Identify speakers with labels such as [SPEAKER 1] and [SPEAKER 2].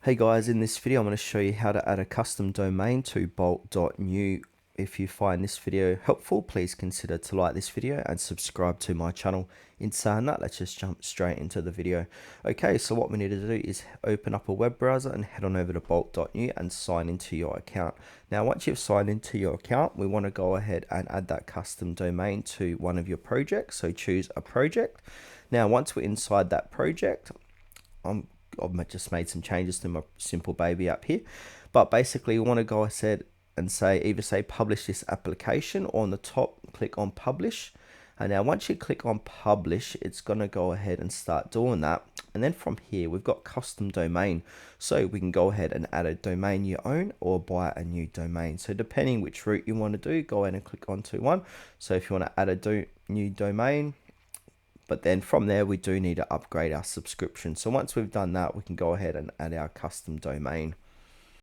[SPEAKER 1] Hey guys, in this video I'm going to show you how to add a custom domain to Bolt.new. If you find this video helpful, please consider to like this video and subscribe to my channel. In saying that, let's just jump straight into the video. Okay, so what we need to do is open up a web browser and head on over to Bolt.new and sign into your account. Now once you've signed into your account, we want to go ahead and add that custom domain to one of your projects. So choose a project. Now once we're inside that project, I've just made some changes to my simple baby app here, but basically you want to go ahead and either say publish this application, or on the top click on publish. And now once you click on publish, it's going to go ahead and start doing that. And then from here we've got custom domain, so we can go ahead and add a domain you own or buy a new domain. So depending which route you want to do, go ahead and click onto one. So if you want to add a new domain, but then from there we do need to upgrade our subscription. So once we've done that, we can go ahead and add our custom domain.